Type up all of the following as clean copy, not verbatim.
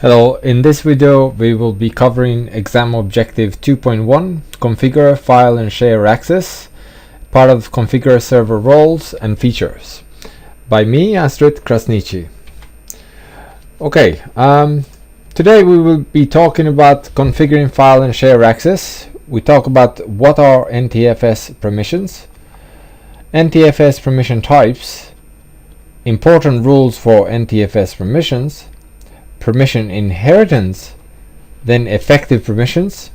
Hello, in this video we will be covering exam objective 2.1, configure file and share access, part of configure server roles and features, by me, Astrid Krasniqi. Okay, today we will be talking about configuring file and share access. We talk about what are NTFS permissions, NTFS permission types, important rules for NTFS permissions, permission inheritance, then effective permissions,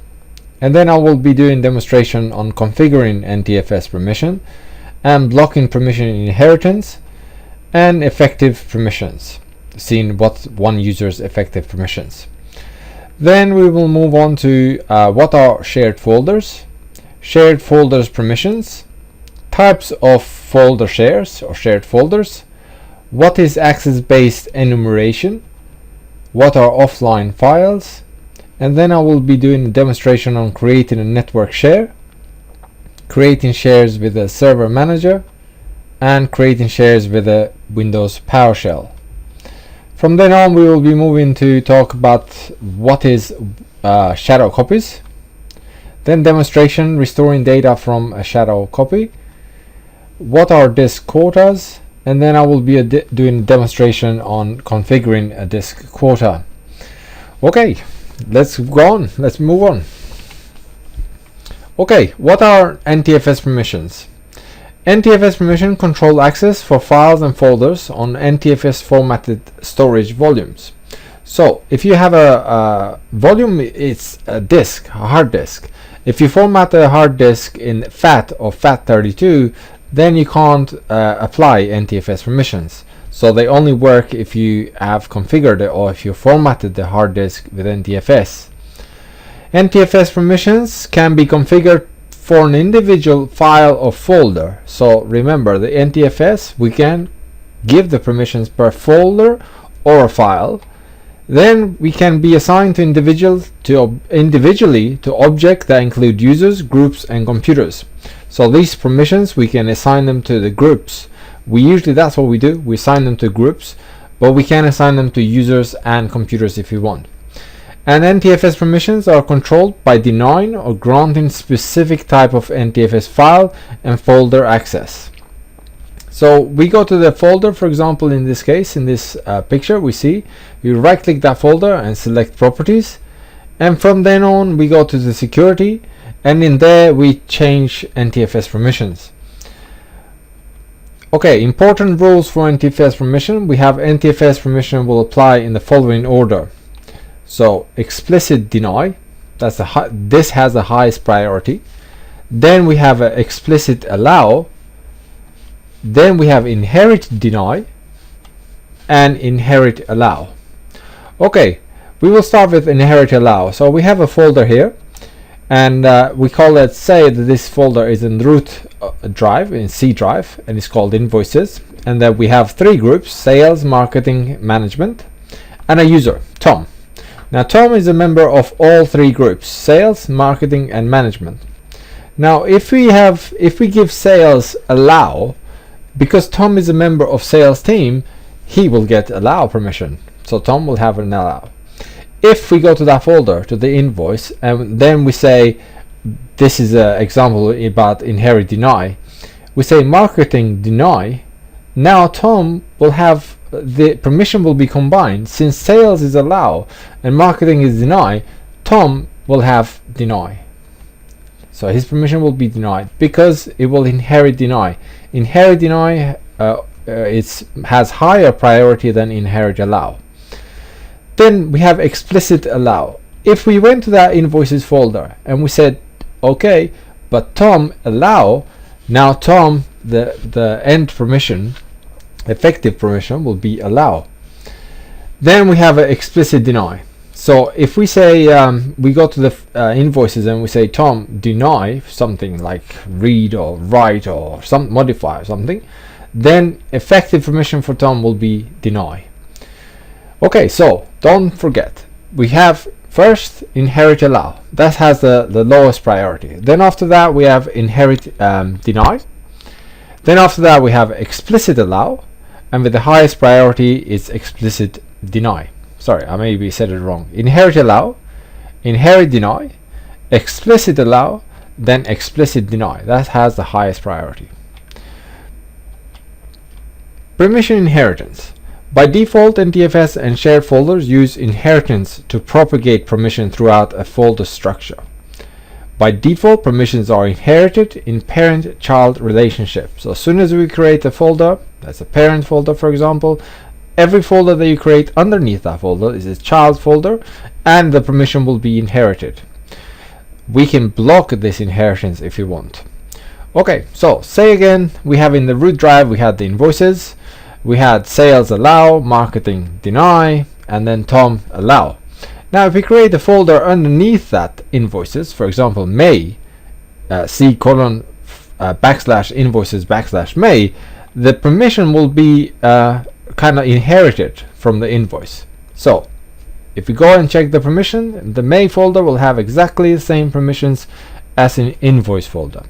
and then I will be doing demonstration on configuring NTFS permission and blocking permission inheritance and effective permissions, seeing what one user's effective permissions. Then we will move on to what are shared folders permissions, types of folder shares or shared folders, what is access-based enumeration, what are offline files, and then I will be doing a demonstration on creating a network share, creating shares with a server manager, and creating shares with a Windows PowerShell. From then on we will be moving to talk about what is shadow copies, then demonstration restoring data from a shadow copy, what are disk quotas, and then I will be doing a demonstration on configuring a disk quota. Okay, let's go on, let's move on. Okay, what are NTFS permissions? NTFS permission control access for files and folders on NTFS formatted storage volumes. So if you have a volume, it's a disk, a hard disk. If you format a hard disk in FAT or FAT32, then you can't apply NTFS permissions. So they only work if you have configured it or if you formatted the hard disk with NTFS. NTFS permissions can be configured for an individual file or folder. So remember, the NTFS, we can give the permissions per folder or a file. Then we can be assigned to individually to objects that include users, groups, and computers. So these permissions, we can assign them to the groups. That's what we do. We assign them to groups, but we can assign them to users and computers if we want. And NTFS permissions are controlled by denying or granting specific type of NTFS file and folder access. So we go to the folder, for example, in this case, in this picture, we right click that folder and select properties. And from then on, we go to the security, and in there we change NTFS permissions. Okay, important rules for NTFS permission. We have NTFS permission will apply in the following order. So explicit deny, this has the highest priority. Then we have an explicit allow. Then we have inherit deny and inherit allow. Okay, we will start with inherit allow. So we have a folder here, and we call it, say that this folder is in root drive, in C drive, and it's called invoices, and that we have three groups: sales, marketing, management, and a user, Tom. Now Tom is a member of all three groups: sales, marketing, and management. Now if we give sales allow, because Tom is a member of sales team, he will get allow permission, so Tom will have an allow. If we go to that folder, to the invoice, and then we say, this is an example about inherit deny, we say marketing deny. Now Tom will have, the permission will be combined. Since sales is allow and marketing is deny, Tom will have deny. So his permission will be denied because it will inherit deny. Inherit deny has higher priority than inherit allow. Then we have explicit allow. If we went to that invoices folder and we said, okay, but Tom allow, now Tom, the end permission, effective permission, will be allow. Then we have an explicit deny. So if we say, we go to the invoices and we say Tom deny something like read or write or modify or something, then effective permission for Tom will be deny. Okay, so don't forget, we have first inherit allow. That has the lowest priority. Then after that we have inherit deny. Then after that we have explicit allow, and with the highest priority is explicit deny. sorry, I maybe said it wrong. Inherit allow, inherit deny, explicit allow, then explicit deny. That has the highest priority. Permission inheritance. By default, NTFS and shared folders use inheritance to propagate permission throughout a folder structure. By default, permissions are inherited in parent-child relationship. So as soon as we create a folder, that's a parent folder for example, every folder that you create underneath that folder is a child folder, and the permission will be inherited. We can block this inheritance if you want. Okay, so say again, we have in the root drive, we had the invoices, we had sales allow, marketing deny, and then Tom allow. Now if we create a folder underneath that invoices, for example May, C colon backslash invoices backslash May, the permission will be kind of inherited from the invoice. So if we go and check the permission, the May folder will have exactly the same permissions as in invoice folder.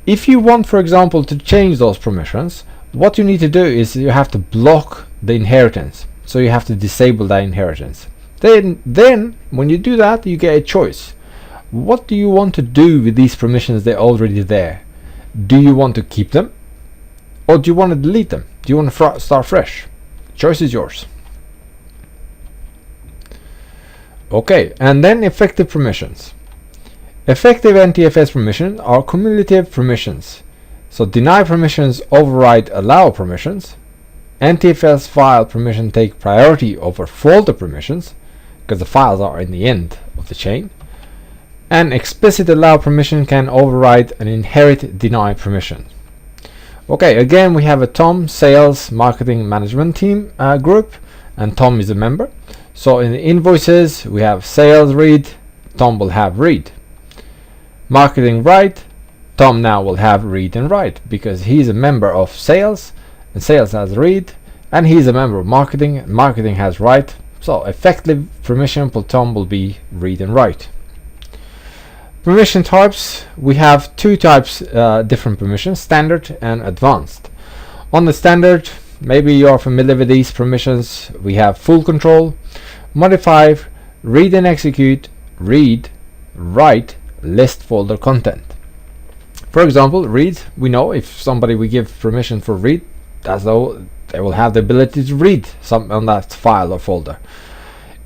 If you want, for example, to change those permissions, what you need to do is you have to block the inheritance. So you have to disable that inheritance. Then when you do that, you get a choice. What do you want to do with these permissions? They're already there. Do you want to keep them, or do you want to delete them? Do you want to start fresh? Choice is yours. Okay, and then effective permissions. Effective NTFS permissions are cumulative permissions. So deny permissions override allow permissions. NTFS file permission take priority over folder permissions, because the files are in the end of the chain. And explicit allow permission can override an inherit deny permission. Okay, again we have a Tom sales marketing management team group, and Tom is a member. So in the invoices we have sales read, Tom will have read. Marketing write, Tom now will have read and write, because he's a member of sales, and sales has read, and he's a member of marketing, and marketing has write. So effective permission for Tom will be read and write. Permission types, we have two types, different permissions, standard and advanced. On the standard, maybe you are familiar with these permissions. We have full control, modify, read and execute, read, write, list folder content. For example, read, we know if somebody we give permission for read, as though they will have the ability to read something on that file or folder.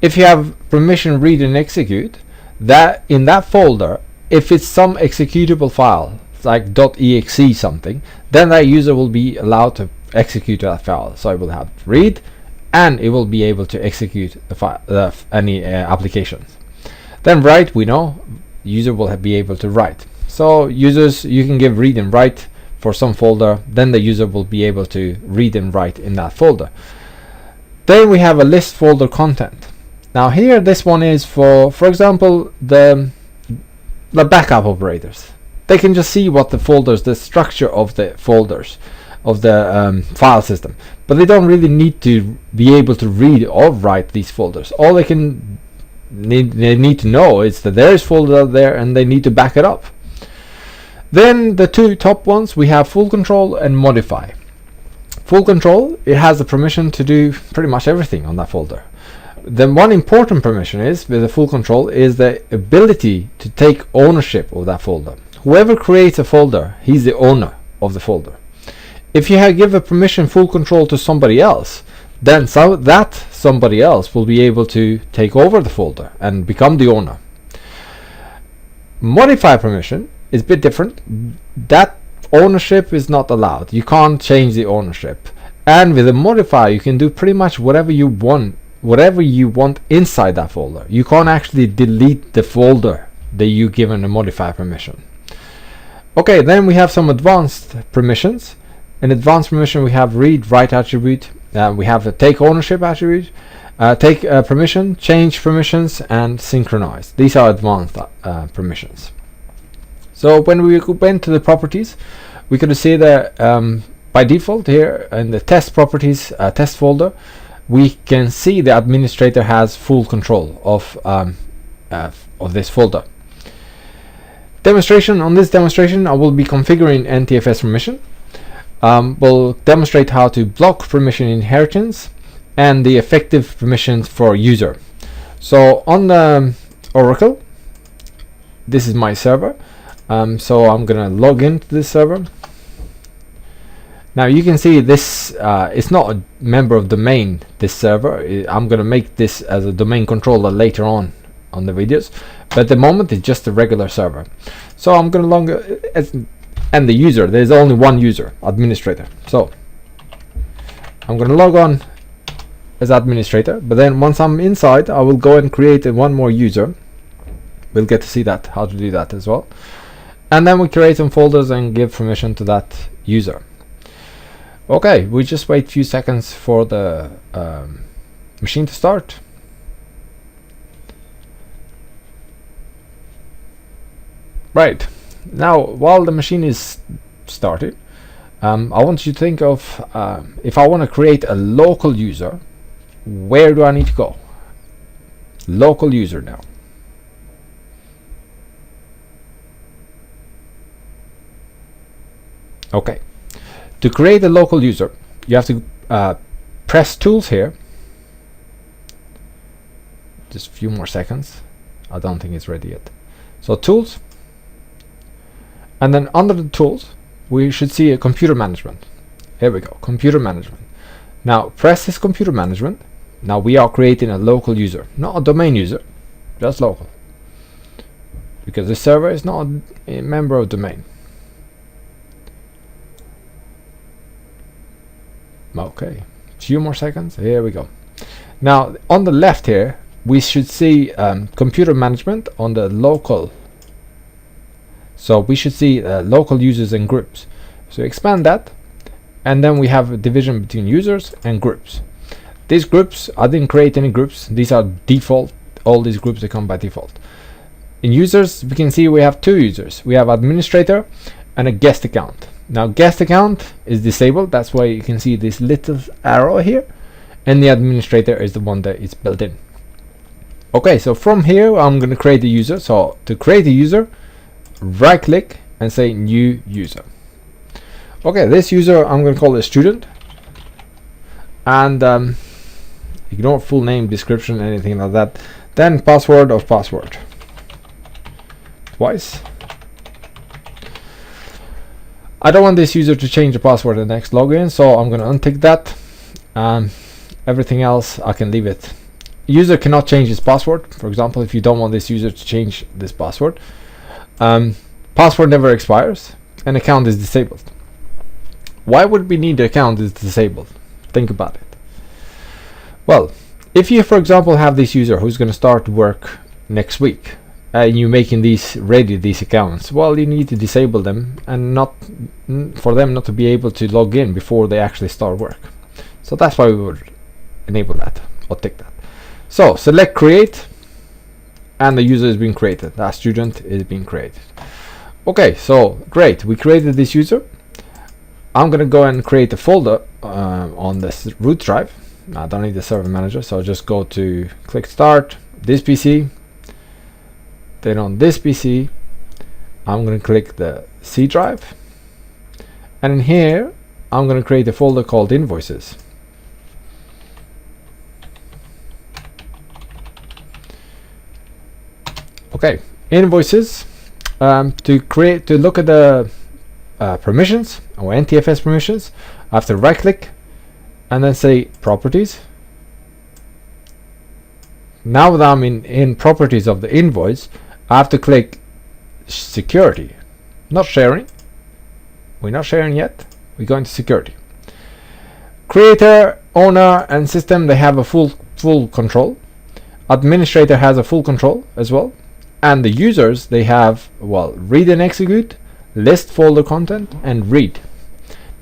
If you have permission read and execute, that in that folder, if it's some executable file like .exe something, then that user will be allowed to execute that file. So it will have read, and it will be able to execute the file, any applications. Then write, we know user will be able to write. So users, you can give read and write for some folder, then the user will be able to read and write in that folder. Then we have a list folder content. Now here, this one is for example, the backup operators. They can just see what the folders, the structure of the folders of the file system, but they don't really need to be able to read or write these folders. All they need to know is that there is folder out there, and they need to back it up. Then the two top ones, we have full control and modify. Full control, it has the permission to do pretty much everything on that folder. Then one important permission is with the full control is the ability to take ownership of that folder. Whoever creates a folder, he's the owner of the folder. If you give a permission full control to somebody else, then that somebody else will be able to take over the folder and become the owner. Modify permission is a bit different. That ownership is not allowed. You can't change the ownership. And with a modify, you can do pretty much whatever you want inside that folder. You can't actually delete the folder that you given a modify permission. Okay, then we have some advanced permissions. In advanced permission, we have read write attribute. We have a take ownership attribute, take permission, change permissions, and synchronize. These are advanced permissions. So when we went to the properties, we could see that by default here in the test properties test folder, we can see the administrator has full control of this folder. Demonstration. On this demonstration, I will be configuring NTFS permission. We'll demonstrate how to block permission inheritance and the effective permissions for user. So on the Oracle, this is my server. So I'm gonna log into this server. Now you can see this it's not a member of domain, this server. I'm gonna make this as a domain controller later on the videos, but at the moment it's just a regular server. So I'm gonna log and the user, there's only one user, administrator. So I'm gonna log on as administrator, but then once I'm inside, I will go and create one more user. We'll get to see that, how to do that as well. And then we create some folders and give permission to that user. Okay, we just wait a few seconds for the machine to start. Right, now while the machine is started, I want you to think of if I want to create a local user, where do I need to go? Local user now. Okay, to create a local user, you have to press tools here. Just a few more seconds. I don't think it's ready yet. So tools, and then under the tools we should see a computer management. Here we go, computer management. Now press this computer management. Now we are creating a local user, not a domain user, just local, because the server is not a member of domain. Okay, few more seconds. Here we go. Now on the left here we should see computer management on the local. So we should see local users and groups. So expand that, and then we have a division between users and groups. These groups, I didn't create any groups. These are default. All these groups, they come by default. In users, we can see we have two users. We have administrator and a guest account. Now guest account is disabled. That's why you can see this little arrow here, and the administrator is the one that is built in. Okay, so from here I'm going to create a user. So to create a user, right click and say new user. Okay, this user I'm going to call it student, and ignore full name, description, anything like that. Then password of password twice. I don't want this user to change the password in the next login, so I'm going to untick that. Everything else I can leave it. User cannot change his password. For example, if you don't want this user to change this password, password never expires, and account is disabled. Why would we need the account is disabled? Think about it. Well, if you, for example, have this user who's going to start work next week, and you're making these ready, these accounts, well, you need to disable them and not for them not to be able to log in before they actually start work. So that's why we would enable that or tick that. So select create, and the user is being created. That student is being created. Okay, so great, we created this user. I'm gonna go and create a folder on this root drive. I don't need the server manager, so I'll just go to click start, this PC. Then on this PC, I'm going to click the C drive, and in here I'm going to create a folder called invoices. Okay, invoices. To look at the permissions or NTFS permissions, I have to right click and then say properties. Now that I'm in properties of the invoice, I have to click security, not sharing. We're not sharing yet. We go into security. Creator, owner, and system, they have a full control. Administrator has a full control as well. And the users, they have, well, read and execute, list folder content, and read.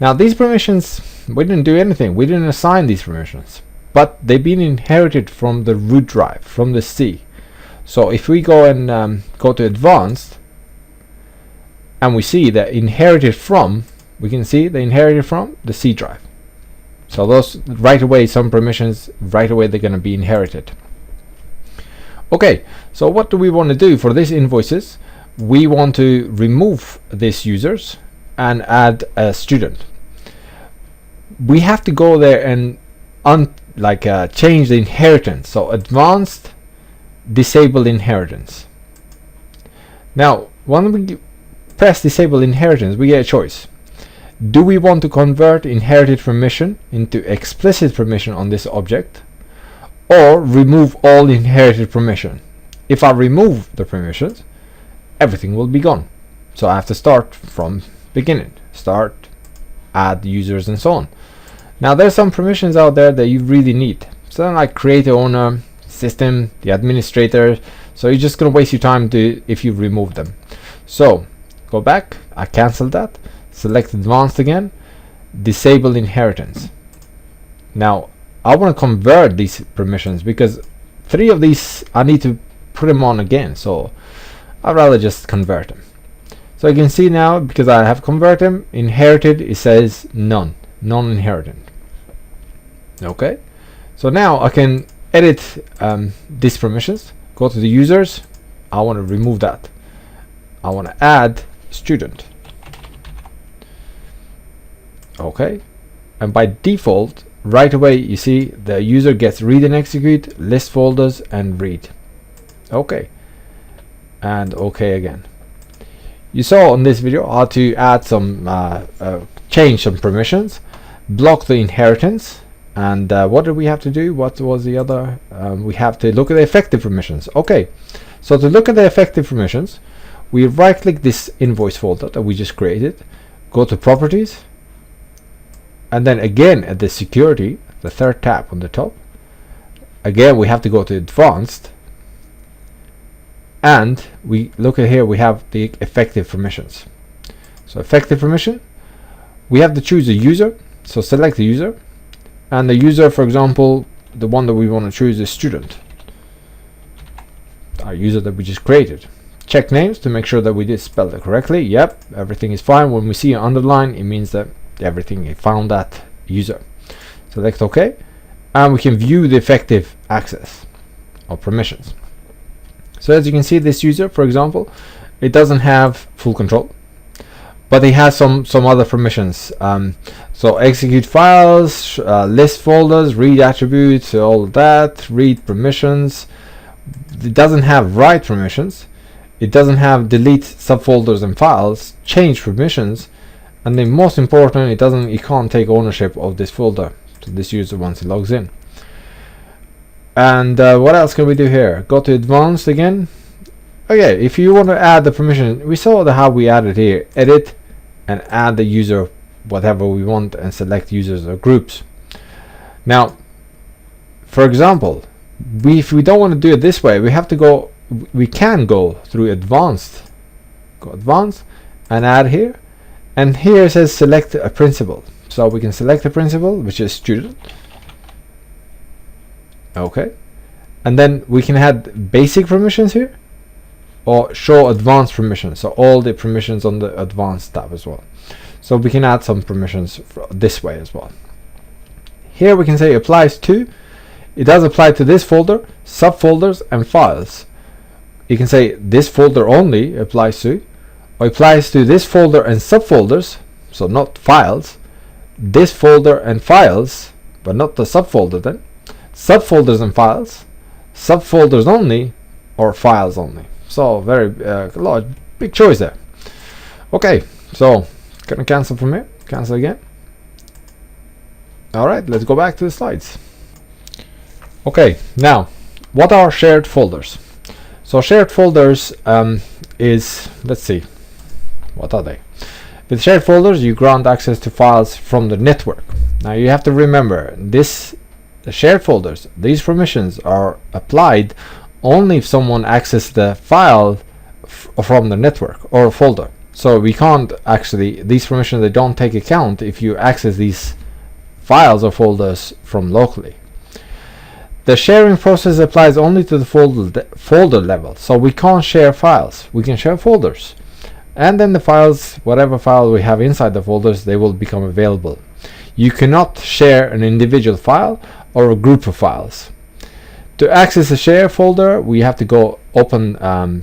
Now these permissions, we didn't do anything. We didn't assign these permissions, but they've been inherited from the root drive, from the C. So if we go and go to advanced, and we see that inherited from, we can see they inherited from the C drive. So those right away, some permissions right away, they're going to be inherited. Okay, so what do we want to do for these invoices? We want to remove these users and add a student. We have to go there and change the inheritance. So advanced disable inheritance. Now when we press disable inheritance, we get a choice. Do we want to convert inherited permission into explicit permission on this object, or remove all inherited permission? If I remove the permissions, everything will be gone. So I have to start from beginning, start, add users and so on. Now there's some permissions out there that you really need. So like creator, owner, system, the administrator. So you're just gonna waste your time if you remove them. So go back, I cancel that, select advanced again, disable inheritance. Now I want to convert these permissions because 3 of these I need to put them on again, so I'd rather just convert them. So you can see now, because I have converted them, inherited, it says none, non-inherited. Okay, so now I can edit these permissions. Go to the users, I want to remove that. I want to add student. Okay, and by default right away you see the user gets read and execute, list folders and read. Okay, and okay again. You saw on this video how to add some change some permissions, block the inheritance, and what did we have to do? What was the other? We have to look at the effective permissions. Okay, so to look at the effective permissions, we right click this invoice folder that we just created, go to properties, and then again at the security, the 3rd tab on the top, again we have to go to advanced, and we look at here, we have the effective permissions. So effective permission, we have to choose a user, so select the user, and the user, for example, the one that we want to choose is student, our user that we just created. Check names to make sure that we did spell it correctly. Yep, everything is fine. When we see an underline, it means that everything found that user. Select OK, and we can view the effective access or permissions. So as you can see, this user, for example, it doesn't have full control, but it has some other permissions. So execute files, list folders, read attributes, all of that, read permissions. It doesn't have write permissions. It doesn't have delete subfolders and files, change permissions, and then most important, it can't take ownership of this folder. So this user once he logs in. And what else can we do here? Go to advanced again. Okay, if you want to add the permission, we saw how we added here. Edit and add the user whatever we want and select users or groups. Now, for example, if we don't want to do it this way, we can go through advanced. Go advanced and add here. And here it says select a principal. So we can select a principal, which is student. Okay, and then we can add basic permissions here, or show advanced permissions, so all the permissions on the advanced tab as well. So we can add some permissions this way as well. Here we can say applies to. It does apply to this folder, subfolders and files. You can say this folder only applies to, or applies to this folder and subfolders, so not files, this folder and files, but not the subfolder then, subfolders and files, subfolders only, or files only. So very big choice there. Okay, so gonna cancel from here, cancel again. Alright, let's go back to the slides. Okay, now what are shared folders? So shared folders is, let's see, what are they? With shared folders, you grant access to files from the network. Now you have to remember this. The shared folders, these permissions are applied only if someone accesses the file from the network or a folder. So we can't actually, these permissions, they don't take account if you access these files or folders from locally. The sharing process applies only to the folder level. So we can't share files, we can share folders. And then the files, whatever file we have inside the folders, they will become available. You cannot share an individual file or a group of files. To access a share folder, we have to go open,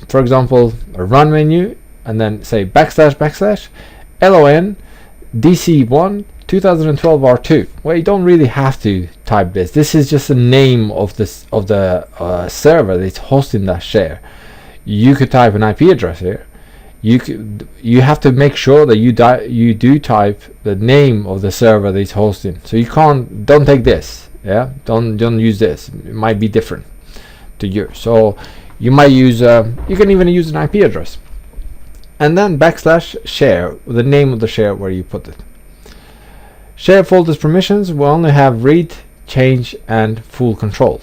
for example, a run menu, and then say \\lon dc1 2012 R2. Well, you don't really have to type this. This is just the name of this of the server that's hosting that share. You could type an IP address here. You have to make sure that you do type the name of the server that's hosting. So you don't take this. Yeah, don't use this. It might be different to you. So you might use you can even use an IP address, and then \share, the name of the share where you put it. Share folders permissions will only have read, change, and full control.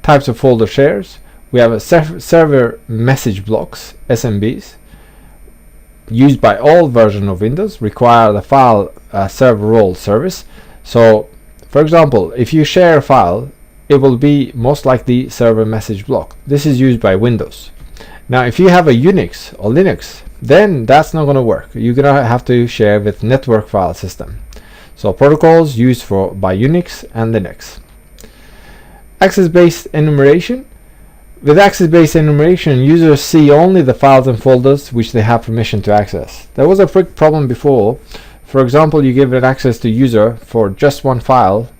Types of folder shares. We have a server message blocks, SMBs, used by all versions of Windows, require the file server role service. So, for example, if you share a file, it will be most likely server message block. This is used by Windows. Now, if you have a Unix or Linux, then that's not going to work. You're going to have to share with network file system. So protocols used by Unix and Linux. Access-based enumeration. With access-based enumeration, users see only the files and folders which they have permission to access. There was a big problem before. For example, you give an access to user for just one file,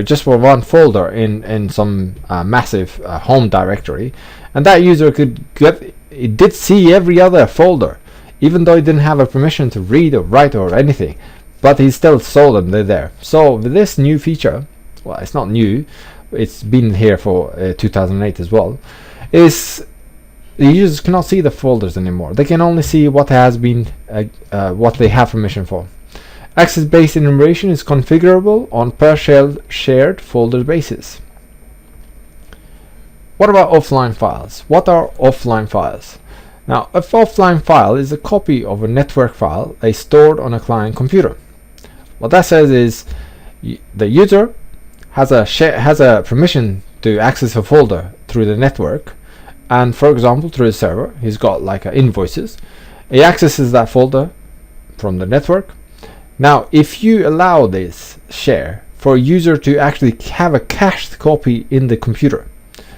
just for one folder in some massive home directory, and that user did see every other folder, even though he didn't have a permission to read or write or anything, but he still saw them. They're there. So with this new feature, well, it's not new, it's been here for 2008 as well, is the users cannot see the folders anymore. They can only see what has been what they have permission for. Access-based enumeration is configurable on per shared folder basis. What about offline files? What are offline files? Now, an offline file is a copy of a network file stored on a client computer. What that says is the user has a permission to access a folder through the network, and for example through the server he's got like invoices. He accesses that folder from the network. Now, if you allow this share for a user to actually have a cached copy in the computer,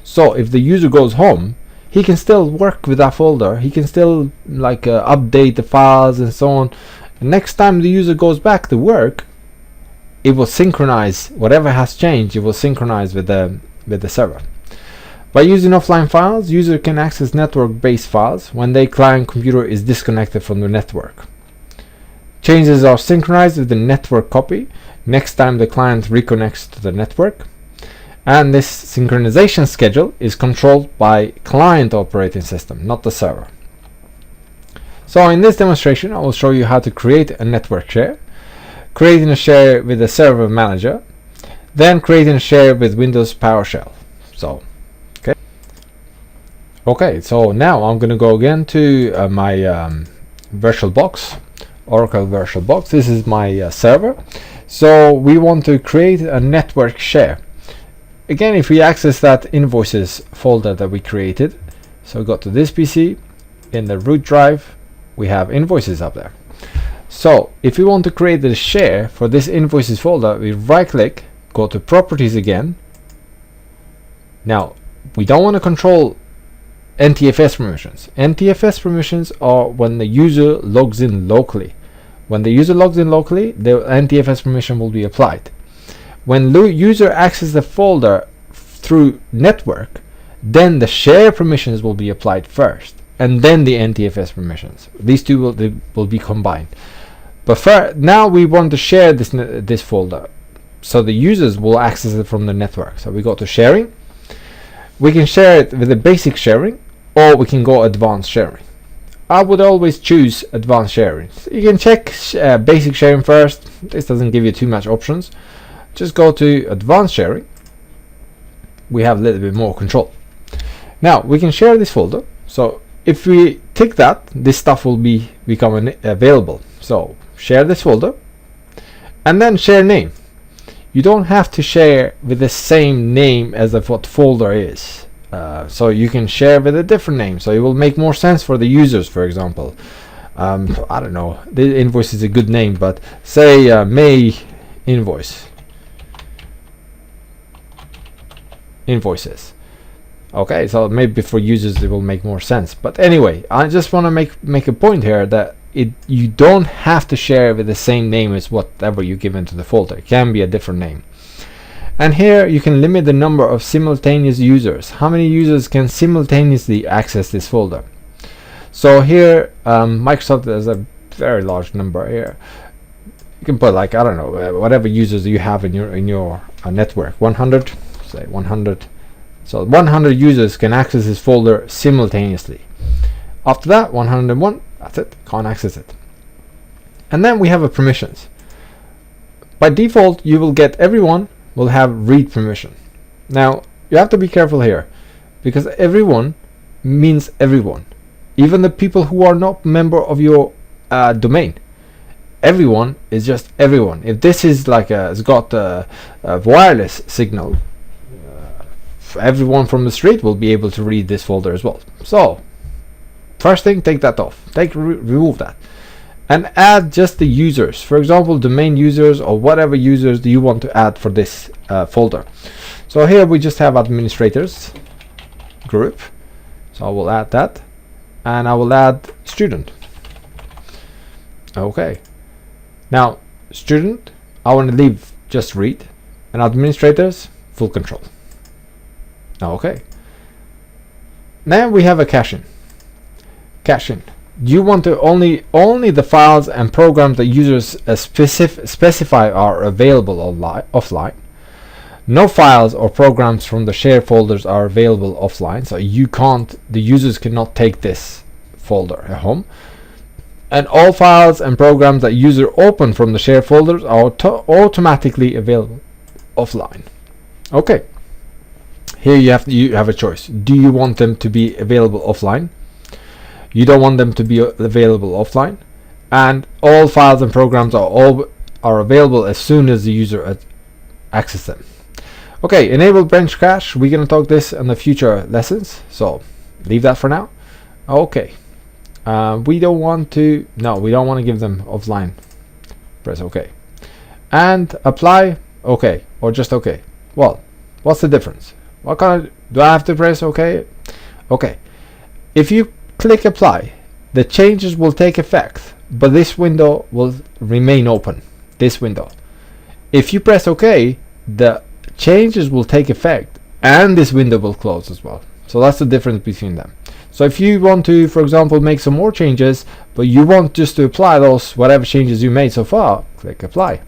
so if the user goes home, he can still work with that folder, he can still update the files and so on. And next time the user goes back to work, it will synchronize whatever has changed. It will synchronize with the server. By using offline files, user can access network-based files when their client computer is disconnected from the network. Changes are synchronized with the network copy next time the client reconnects to the network, and this synchronization schedule is controlled by client operating system, not the server. So in this demonstration, I will show you how to create a network share, creating a share with a server manager, then creating a share with Windows PowerShell. So, okay, so now I'm going to go again to my VirtualBox, Oracle VirtualBox. This is my server. So we want to create a network share. Again, if we access that invoices folder that we created, so go to this PC, in the root drive, we have invoices up there. So if we want to create a share for this invoices folder, we right click, go to properties again. Now, we don't want to control NTFS permissions. NTFS permissions are when the user logs in locally. When the user logs in locally, the NTFS permission will be applied. When user accesses the folder through network, then the share permissions will be applied first, and then the NTFS permissions. These two will be combined. But now we want to share this folder, so the users will access it from the network. So we go to sharing. We can share it with the basic sharing, or we can go advanced sharing. I would always choose advanced sharing. So you can check basic sharing first. This doesn't give you too much options. Just go to advanced sharing. We have a little bit more control. Now we can share this folder. So if we tick that, this stuff will become available. So share this folder, and then share name. You don't have to share with the same name as what folder is. So you can share with a different name, so it will make more sense for the users. For example, I don't know, the invoice is a good name, but say May invoices. Okay, so maybe for users it will make more sense. But anyway, I just want to make a point here that you don't have to share with the same name as whatever you give into the folder. It can be a different name. And here you can limit the number of simultaneous users. How many users can simultaneously access this folder? So here Microsoft has a very large number here. You can put, like, I don't know, whatever users you have in your network. 100, say 100. So 100 users can access this folder simultaneously. After that, 101, that's it, can't access it. And then we have a permissions. By default, you will get everyone will have read permission. Now you have to be careful here, because everyone means everyone, even the people who are not member of your domain. Everyone is just everyone. If this is like it's got a wireless signal, everyone from the street will be able to read this folder as well. So first thing, take that off, remove that, and add just the users. For example, domain users or whatever users do you want to add for this folder. So here we just have administrators group, so I will add that, and I will add student. Okay, now student I want to leave just read, and administrators full control. Okay, now we have a caching. You want to only the files and programs that users specify are available offline. No files or programs from the shared folders are available offline, so the users cannot take this folder at home. And all files and programs that user open from the shared folders are automatically available offline. Okay, here you have a choice. Do you want them to be available offline? You don't want them to be available offline, and all files and programs are available as soon as the user accesses them. Okay, enable branch cache. We're gonna talk this in the future lessons, so leave that for now. Okay, we don't want to give them offline. Press OK, and apply. OK, or just OK. Well, what's the difference? Do I have to press OK? Okay, if you click apply, the changes will take effect, but this window will remain open. This window. If you press OK, the changes will take effect and this window will close as well. So that's the difference between them. So if you want to, for example, make some more changes, but you want just to apply those whatever changes you made so far, click apply,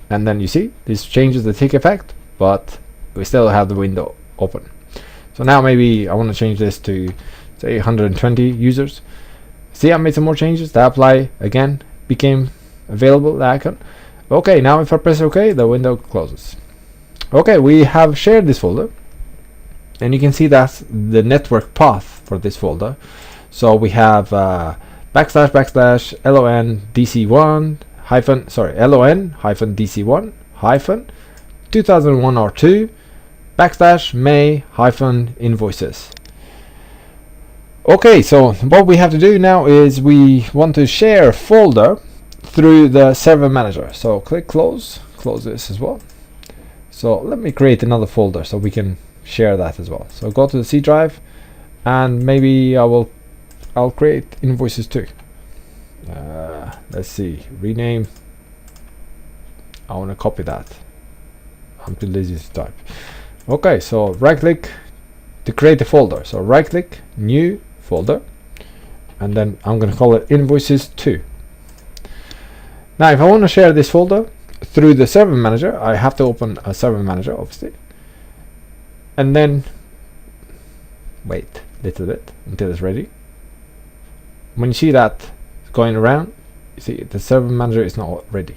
and then you see these changes that take effect, but we still have the window open. So now maybe I want to change this to say 120 users. See, I made some more changes. The apply again became available, the icon. Okay, now if I press OK, the window closes. Okay, we have shared this folder, and you can see that's the network path for this folder. So we have // lon dc1 lon dc1 2001 r2 /may -invoices. Okay, so what we have to do now is we want to share a folder through the server manager. So click close this as well. So let me create another folder so we can share that as well. So go to the C drive, and maybe I'll create invoices too. Let's see, rename. I want to copy that. I'm too lazy to type. Okay, so right click to create a folder. So right click, new folder, and then I'm going to call it invoices 2. Now if I want to share this folder through the server manager, I have to open a server manager obviously, and then wait a little bit until it's ready. When you see that going around, you see the server manager is not ready.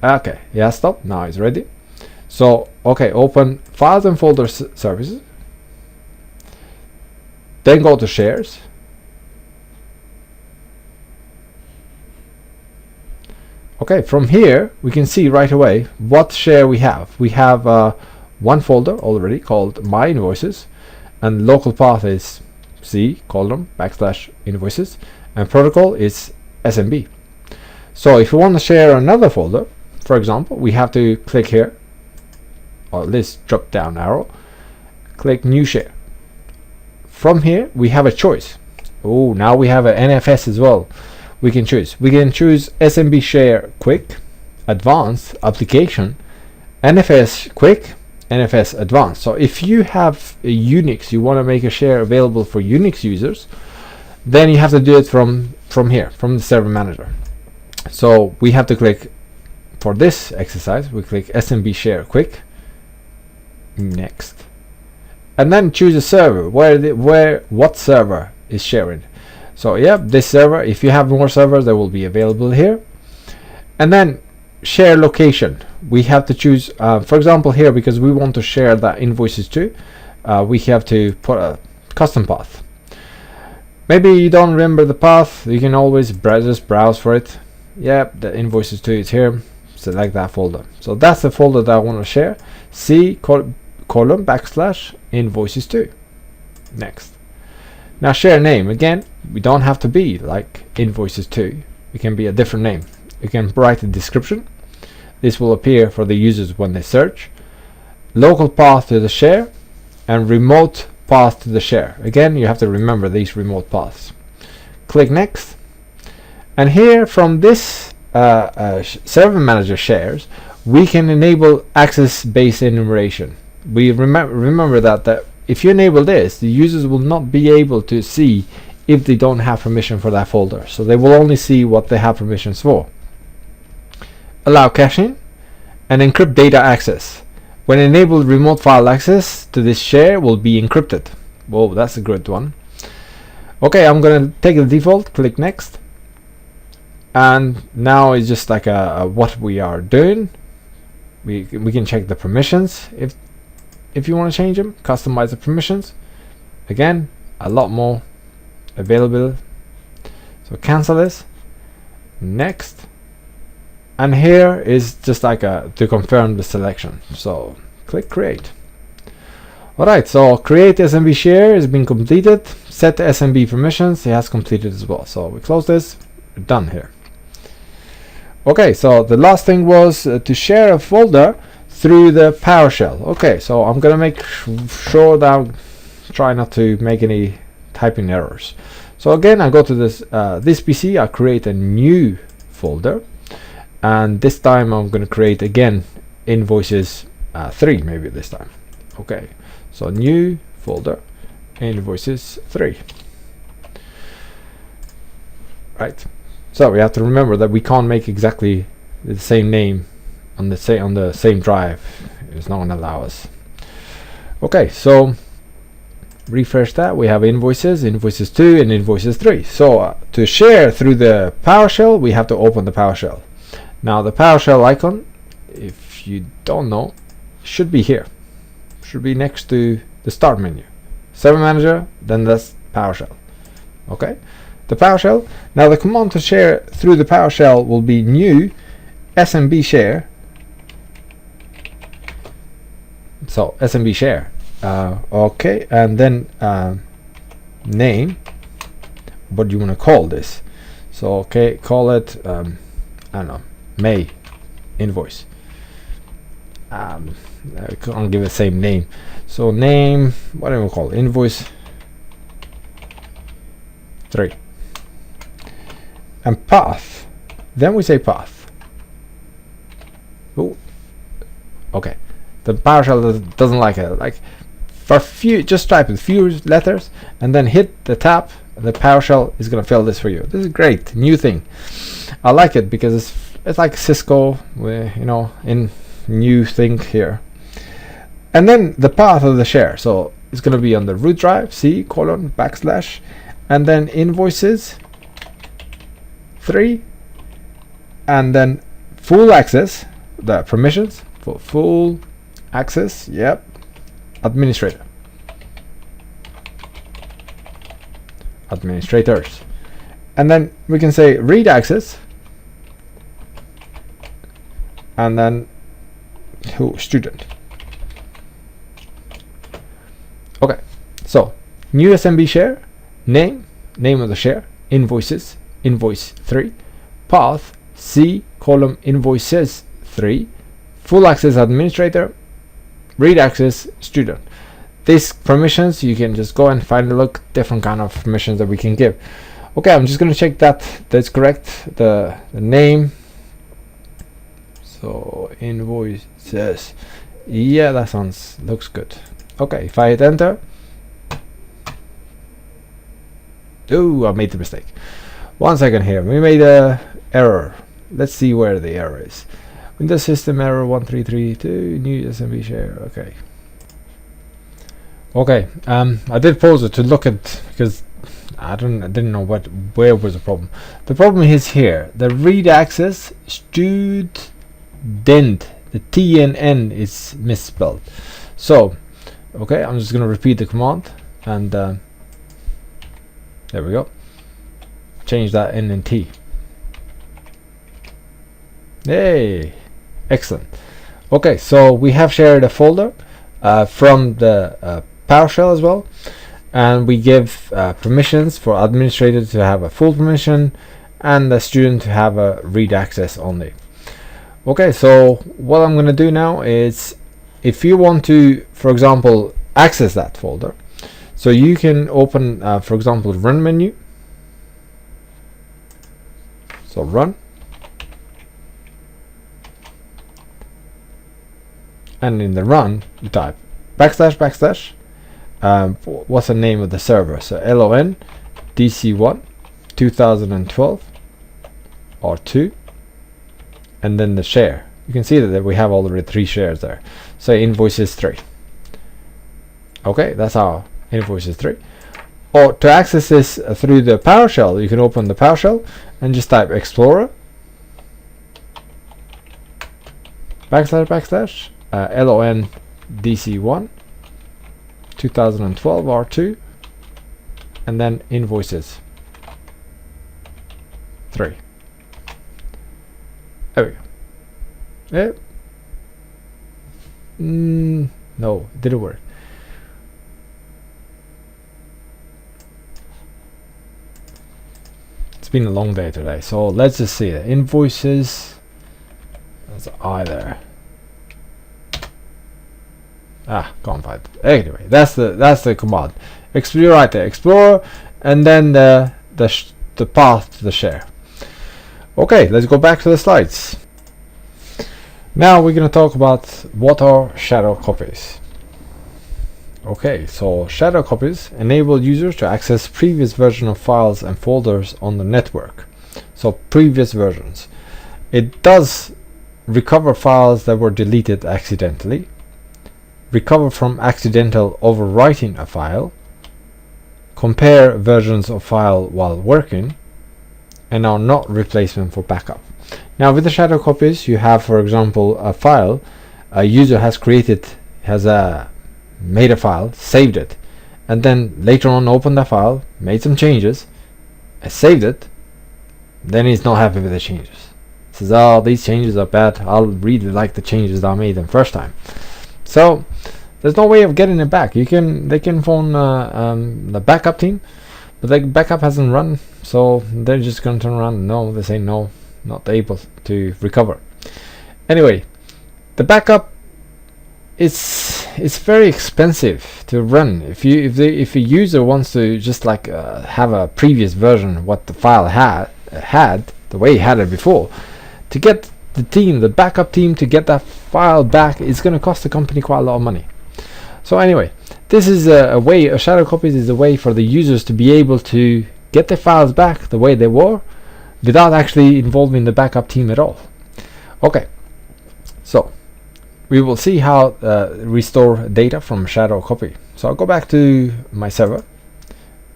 Okay, yeah, stop, now it's ready. So okay, open files and folders services, then go to shares, okay. From here we can see right away what share we have. We have one folder already called my invoices, and local path is C:\invoices, and protocol is SMB. So if we want to share another folder, for example, we have to click here, or this drop down arrow, click new share. From here we have a choice. Oh, now we have an NFS as well. we can choose. We can choose SMB share quick, advanced, application, NFS quick, NFS advanced. So if you have a Unix, you want to make a share available for Unix users, then you have to do it from here, from the server manager. So we have to click, for this exercise, we click SMB share quick, next, and then choose a server what server is sharing. So yeah, this server. If you have more servers, they will be available here. And then share location, we have to choose, for example here, because we want to share the invoices to, we have to put a custom path. Maybe you don't remember the path, you can always just browse for it. Yeah, the invoices to is here, select that folder. So that's the folder that I want to share. C:\\, invoices to, next. Now share name, again, we don't have to be like invoices to, it can be a different name. You can write a description. This will appear for the users when they search. Local path to the share and remote path to the share. Again, you have to remember these remote paths. Click next. And here from this server manager shares, we can enable access-based enumeration. We remember that if you enable this, the users will not be able to see if they don't have permission for that folder. So they will only see what they have permissions for. Allow caching and encrypt data access. When enabled, remote file access to this share will be encrypted. Whoa, that's a good one. Okay, I'm gonna take the default, click next, and now it's just like what we are doing. We can check the permissions if you want to change them, customize the permissions. Again, a lot more available. So cancel this, next, and here is just like to confirm the selection. So click create. Alright, so create SMB share has been completed. Set the SMB permissions, it has completed as well. So we close this, we're done here. Okay, so the last thing was to share a folder through the PowerShell. Okay, so I'm gonna make sure that I try not to make any typing errors. So again, I go to this PC, I create a new folder, and this time I'm going to create again invoices 3, maybe this time. Okay, so new folder, invoices 3. Right, so we have to remember that we can't make exactly the same name on the same drive. It's not going to allow us. Okay, so refresh that. We have invoices 2 and invoices 3. So to share through the PowerShell, we have to open the PowerShell. Now the PowerShell icon, if you don't know, should be here. Should be next to the start menu. Server manager, then that's PowerShell. Okay, the PowerShell. Now the command to share through the PowerShell will be new SMB share. So SMB share. Okay, and then name. What do you want to call this? So okay, call it I don't know, May invoice. I can't give it the same name. So name, what do we call it? Invoice 3. And path. Then we say path. Oh, okay. The PowerShell doesn't like it. Like for few, just type in few letters and then hit the tab. The PowerShell is gonna fill this for you. This is great, new thing. I like it because it's like Cisco, you know, in new thing here. And then the path of the share. So it's gonna be on the root drive, C:\\, and then invoices 3, and then full access, the permissions for full access. Yep, administrator, administrators, and then we can say read access, and then who student. Okay, so new SMB share, name of the share, invoices, invoice 3, path C:\invoices 3, full access administrator, read access student. These permissions you can just go and find a look, different kind of permissions that we can give. Okay, I'm just going to check that that's correct, the name. So invoices, yeah, that looks good. Okay, if I hit enter, oh, I made the mistake. 1 second here, we made a error. Let's see where the error is. Windows system error 1332, new SMB share. Okay, I did pause it to look at, because I didn't know where was the problem. The problem is here, the read access student, the T and N is misspelled. So okay, I'm just going to repeat the command, and there we go, change that N and T. Yay, excellent. Okay, so we have shared a folder from the PowerShell as well, and we give permissions for administrator to have a full permission and the student to have a read access only. Okay, so what I'm going to do now is, if you want to, for example, access that folder, so you can open, for example, run menu. So run, and in the run you type // what's the name of the server, so LON DC1 2012 R2, and then the share. You can see that we have already 3 shares there, so invoices 3. Okay, that's our invoices 3. Or to access this through the PowerShell, you can open the PowerShell and just type explorer // LON DC1 2012 R2, and then invoices 3. There we go. Yeah. No, it didn't work. It's been a long day today, so let's just see the invoices. There's an I there. Can't find it. Anyway, that's the command. Explore right there, Explorer, and then the path to the share. Okay, let's go back to the slides. Now we're going to talk about what are shadow copies. Okay, so shadow copies enable users to access previous version of files and folders on the network. So previous versions. It does recover files that were deleted accidentally, recover from accidental overwriting a file, compare versions of file while working, and are not replacement for backup. Now with the shadow copies, you have, for example, a file a user has made a file, saved it, and then later on opened that file, made some changes, and saved it. Then he's not happy with the changes. Says, "Oh, these changes are bad. I'll really like the changes that I made the first time." So there's no way of getting it back. They can phone the backup team, but the backup hasn't run, so they're just going to turn around and no, they say no, not able to recover. Anyway, the backup, it's very expensive to run. If a user wants to just like have a previous version of what the file had the way he had it before, to get the backup team to get that file back, it's going to cost the company quite a lot of money. So anyway, this is a way, shadow copies is a way for the users to be able to get their files back the way they were without actually involving the backup team at all. Okay, so we will see how restore data from shadow copy. So I'll go back to my server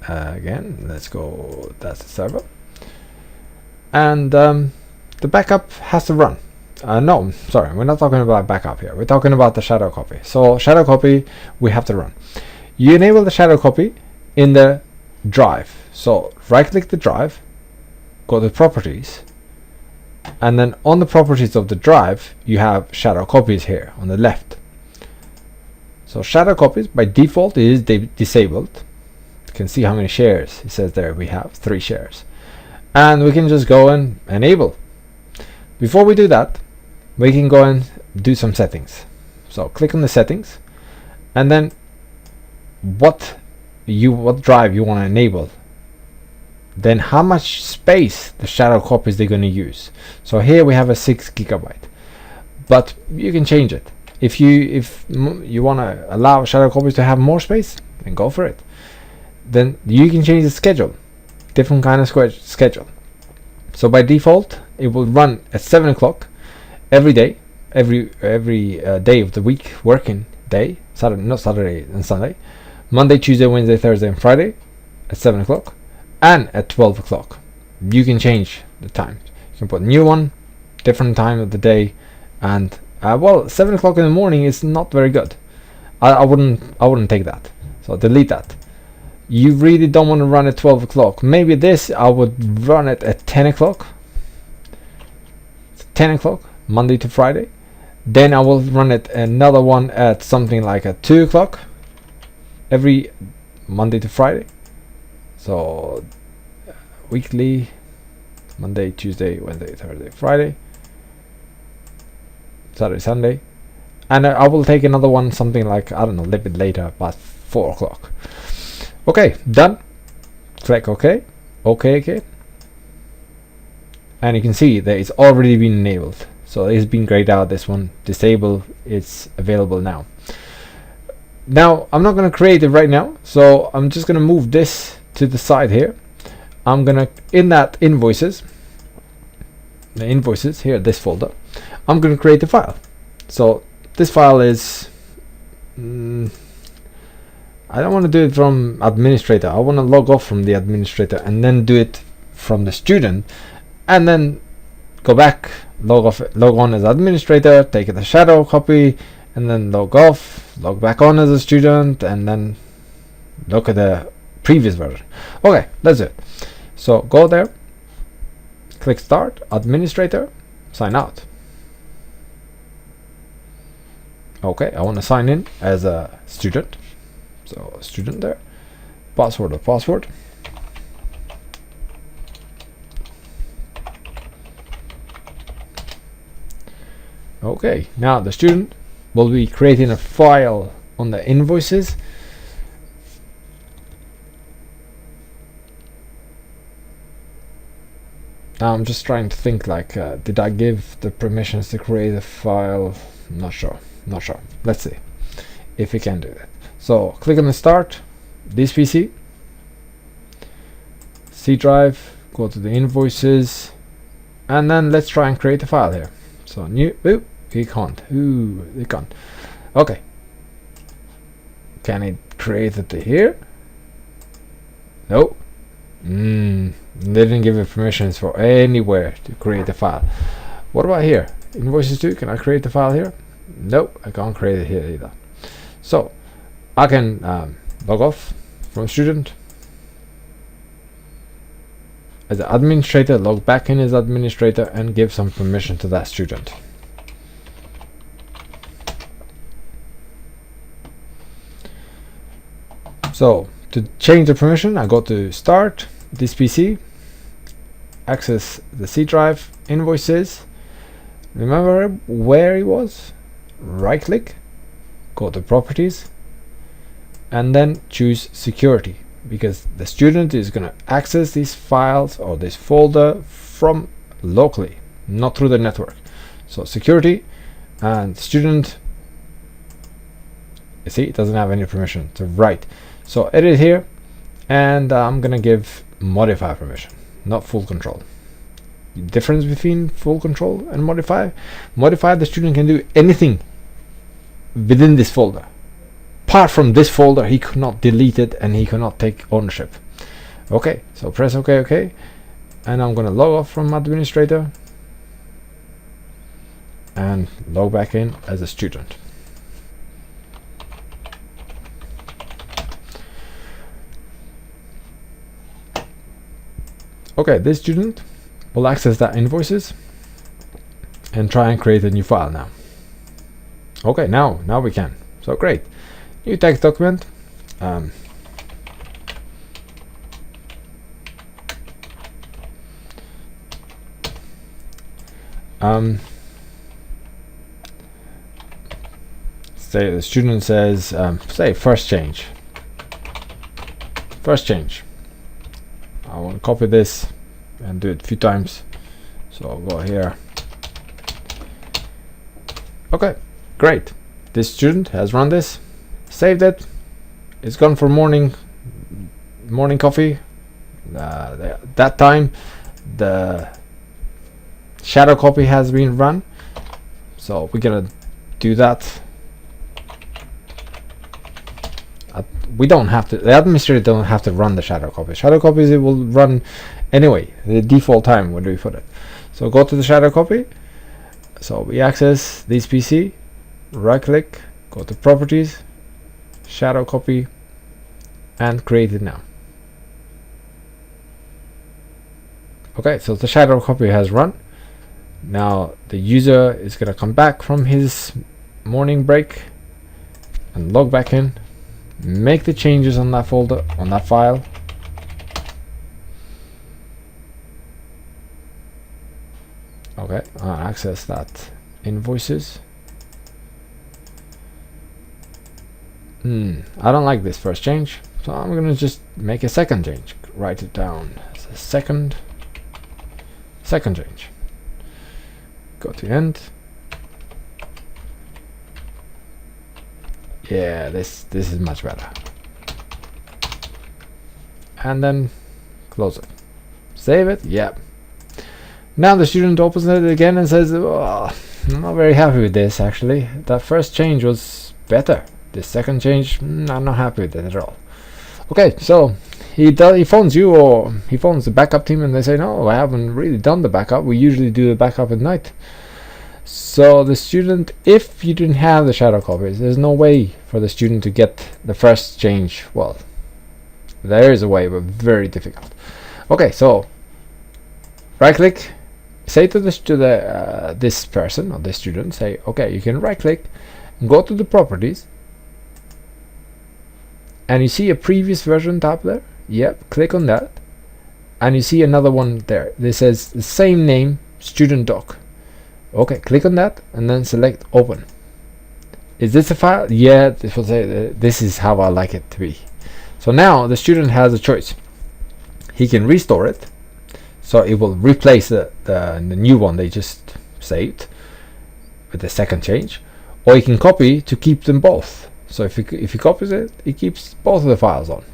again. Let's go, that's the server, and the backup has to run. No, sorry, we're not talking about backup here. We're talking about the shadow copy. So shadow copy, we have to run. You enable the shadow copy in the drive. So right click the drive, go to properties, and then on the properties of the drive you have shadow copies here on the left. So shadow copies by default is disabled. You can see how many shares it says there. We have 3 shares, and we can just go and enable. Before we do that, we can go and do some settings. So click on the settings, and then what drive you want to enable. then how much space the shadow copies they're going to use. So here we have a 6 gigabyte, but you can change it. If you want to allow shadow copies to have more space, then go for it. Then you can change the schedule, different kind of schedule. So by default, it will run at 7 o'clock every day, every day of the week, working day, Saturday, not Saturday and Sunday, Monday, Tuesday, Wednesday, Thursday, and Friday at 7 o'clock, and at 12 o'clock. You can change the time. You can put a new one, different time of the day, and well, 7 o'clock in the morning is not very good. I wouldn't take that. So delete that. You really don't want to run at 12 o'clock. Maybe this I would run it at 10 o'clock. 10 o'clock, Monday to Friday. Then I will run it another one at something like at 2 o'clock every Monday to Friday. So weekly, Monday, Tuesday, Wednesday, Thursday, Friday, Saturday, Sunday. And I will take another one something like, I don't know, a little bit later, past 4 o'clock. Okay, done. Click OK. OK. And you can see that it's already been enabled. So it's been grayed out, this one. Disable, it's available now. Now, I'm not going to create it right now. So I'm just going to move this to the side here. I'm going to, in that invoices, the invoices here, this folder, I'm going to create a file. So this file is, I don't want to do it from administrator. I want to log off from the administrator and then do it from the student, and then go back, log on as administrator, take the shadow copy, and then log off, log back on as a student, and then look at the previous version. Okay, let's do it. So go there, click start, administrator, sign out. Okay, I want to sign in as a student. So student there, password or password. Okay, now the student will be creating a file on the invoices. Now I'm just trying to think, like, did I give the permissions to create a file? Not sure. Let's see if we can do that. So click on the start, this PC, C drive, go to the invoices, and then let's try and create a file here. So new, he can't. Okay. Can it create it here? No. Didn't give it permissions for anywhere to create a file. What about here? Invoices 2, can I create the file here? Nope, I can't create it here either. So I can log off from student as an administrator, log back in as administrator, and give some permission to that student. So to change the permission, I go to start, this PC, access the C drive, invoices. Remember where it was? Right click, go to properties, and then choose security, because the student is going to access these files or this folder from locally, not through the network. So security, and student, you see it doesn't have any permission to write. So edit here, and I'm going to give modify permission, not full control. The difference between full control and modify, the student can do anything within this folder. Apart from this folder, he could not delete it and he cannot take ownership. Okay, so press OK, and I'm going to log off from administrator and log back in as a student. Okay, this student will access that invoices and try and create a new file now. Okay, now we can. So great. New text document. Say the student says, say first change. I want to copy this and do it a few times. So I'll go here. Okay, great. This student has run this, saved it. It's gone for morning coffee. That time the shadow copy has been run, so we're gonna do that. We don't have to, the administrator don't have to run the shadow copy. Shadow copies, it will run anyway, the default time when we put it. So go to the shadow copy. So we access this PC, right click, go to properties, shadow copy, and create it now. Okay, so the shadow copy has run. Now the user is gonna come back from his morning break and log back in, make the changes on that folder, on that file. Okay, access that invoices. I don't like this first change, so I'm gonna just make a second change. Write it down as a second change. Go to end. Yeah, this is much better. And then close it. Save it. Yep. Now the student opens it again and says, oh, I'm not very happy with this actually. That first change was better. This second change, I'm not happy with it at all. Okay, so he phones you, or he phones the backup team, and they say, no, I haven't really done the backup. We usually do the backup at night. So the student, if you didn't have the shadow copies, there's no way for the student to get the first change. Well, there is a way, but very difficult. Okay, so right click, say to this person or this student, say, okay, you can right click and go to the properties, and you see a previous version tab there. Yep, click on that, and you see another one there. This says the same name, student doc. Okay, click on that and then select open. Is this a file? Yeah, this will say this is how I like it to be. So now the student has a choice. He can restore it, so it will replace the new one they just saved with the second change, or he can copy to keep them both. So if he copies it, he keeps both of the files on.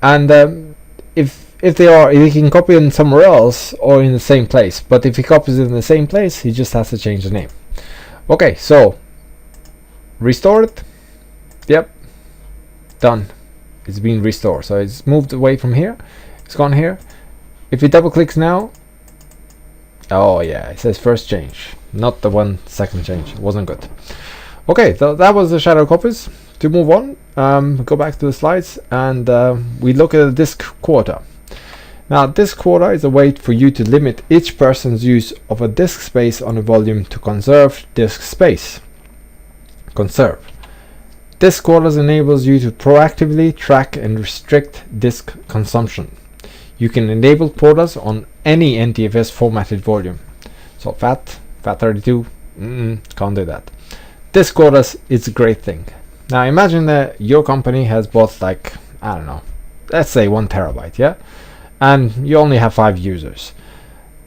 And if he can copy them somewhere else or in the same place. But if he copies it in the same place, he just has to change the name. Okay, so restore it. Yep, done. It's been restored. So it's moved away from here. It's gone here. If he double clicks now, oh yeah, it says first change, not the second change. It wasn't good. Okay, so that was the shadow copies. To move on, go back to the slides, and we look at the disk quota. Now, disk quota is a way for you to limit each person's use of a disk space on a volume to conserve disk space. Conserve. Disk quotas enables you to proactively track and restrict disk consumption. You can enable quotas on any NTFS formatted volume. So FAT32, can't do that. Disk quotas is a great thing. Now imagine that your company has both, like, I don't know, let's say 1 terabyte, yeah? And you only have 5 users.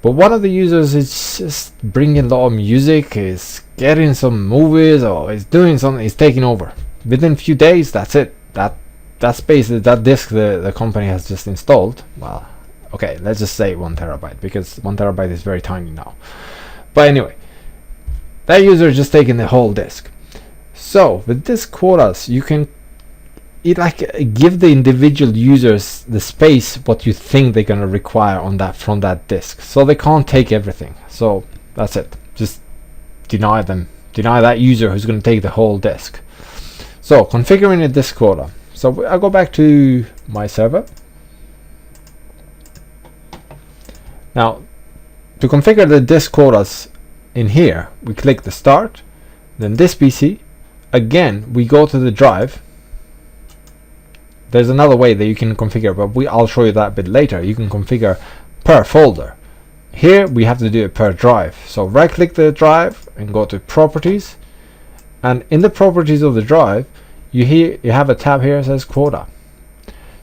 But one of the users is just bringing a lot of music, is getting some movies, or is doing something, is taking over. Within a few days, that's it. That space, that disk the company has just installed, well, okay, let's just say 1 terabyte, because 1 terabyte is very tiny now. But anyway, that user is just taking the whole disk. So with disk quotas, you can give the individual users the space what you think they're gonna require on that from that disk. So they can't take everything. So that's it. Just deny that user who's gonna take the whole disk. So configuring a disk quota. So I'll go back to my server. Now, to configure the disk quotas in here, we click the start, then this PC. Again, we go to the drive. There's another way that you can configure, but I'll show you that a bit later. You can configure per folder. Here we have to do it per drive. So right click the drive and go to properties, and in the properties of the drive, you have a tab here that says quota.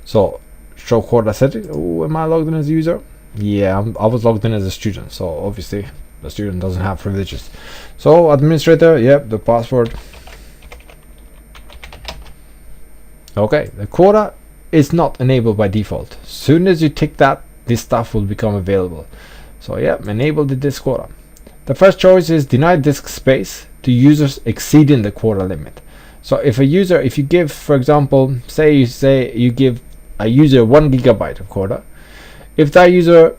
So show quota setting. Oh, am I logged in as a user? Yeah, I was logged in as a student, so obviously the student doesn't have privileges. So administrator, yep, the password. Okay, the quota is not enabled by default. Soon as you tick that, this stuff will become available. So yeah, enable the disk quota. The first choice is deny disk space to users exceeding the quota limit. So if you give, for example, say you give a user 1 gigabyte of quota, if that user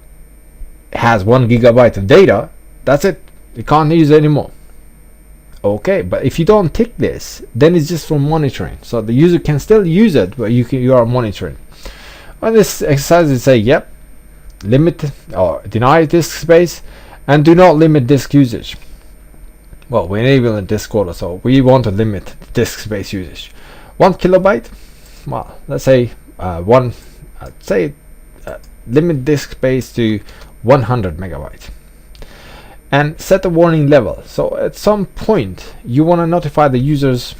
has 1 gigabyte of data, that's it. You can't use it anymore. Okay, but if you don't tick this, then it's just for monitoring. So the user can still use it, but you are monitoring. On this exercise, you say, yep, limit or deny disk space, and do not limit disk usage. Well, we enable a disk quota, so we want to limit disk space usage. 1 kilobyte. Well, let's say limit disk space to 100 megabytes. And set a warning level. So at some point you want to notify the users,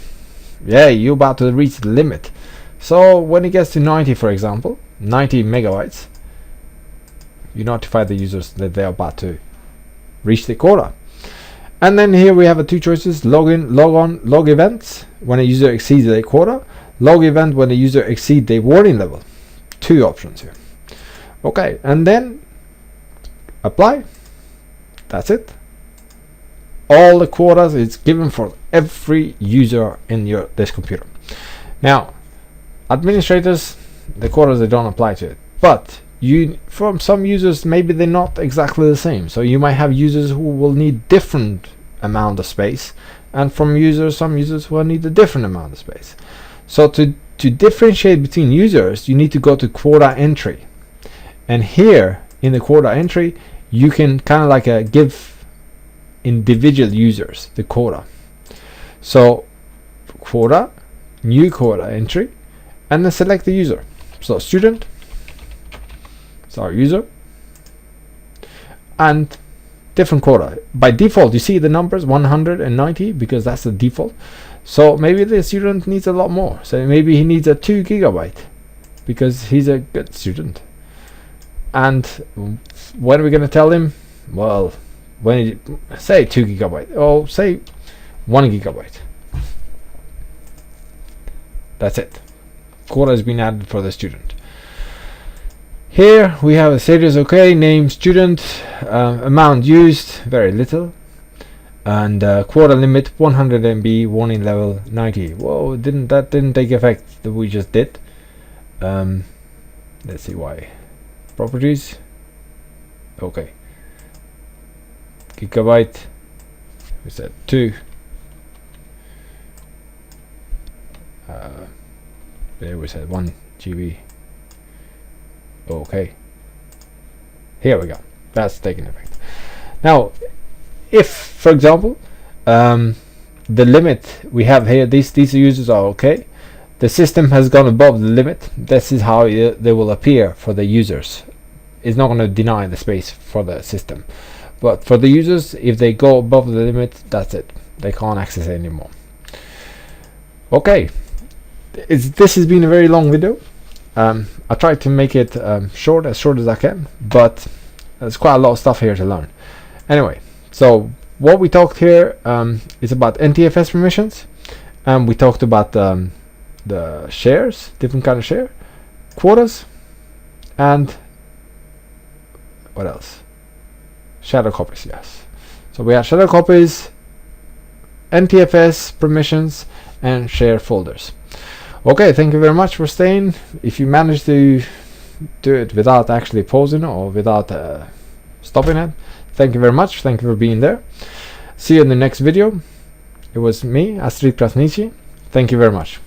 yeah, you're about to reach the limit. So when it gets to 90, for example, 90 megabytes, you notify the users that they're about to reach the quota. And then here we have two choices: log in, log on, log events when a user exceeds the quota, log event when a user exceeds the warning level. Two options here. Okay, and then apply. That's it. All the quotas is given for every user in this computer. Now, administrators, the quotas, they don't apply to it. But from some users, maybe they're not exactly the same. So you might have users who will need different amount of space, and from some users who will need a different amount of space. So to differentiate between users, you need to go to quota entry. And here in the quota entry, you can kind of like give individual users the quota. So quota, new quota entry, and then select the user. So student, it's our user, and different quota. By default, you see the numbers 190 because that's the default. So maybe the student needs a lot more. So maybe he needs a 2 gigabyte because he's a good student. And when are we going to tell him? Well, when you say 2 gigabyte, or say 1 gigabyte. That's it. Quota has been added for the student. Here we have a status okay, name student, amount used very little, and quota limit 100 MB, warning level 90. Whoa, that didn't take effect that we just did. Let's see why. Properties, okay, gigabyte, we said 2, there we said 1 GB. Okay, here we go, that's taking effect. Now if, for example, the limit we have here, these users are okay, the system has gone above the limit, this is how they will appear for the users. It's not going to deny the space for the system, but for the users, if they go above the limit, that's it, they can't access it anymore. Okay, this has been a very long video. I tried to make it as short as I can, but there's quite a lot of stuff here to learn. Anyway, so what we talked here is about NTFS permissions, and we talked about the shares, different kind of share, quotas, and what else? Shadow copies, yes. So we have shadow copies, NTFS permissions, and share folders. Okay, thank you very much for staying. If you managed to do it without actually pausing or without stopping it, thank you very much. Thank you for being there. See you in the next video. It was me, Astrid Krasniqi. Thank you very much.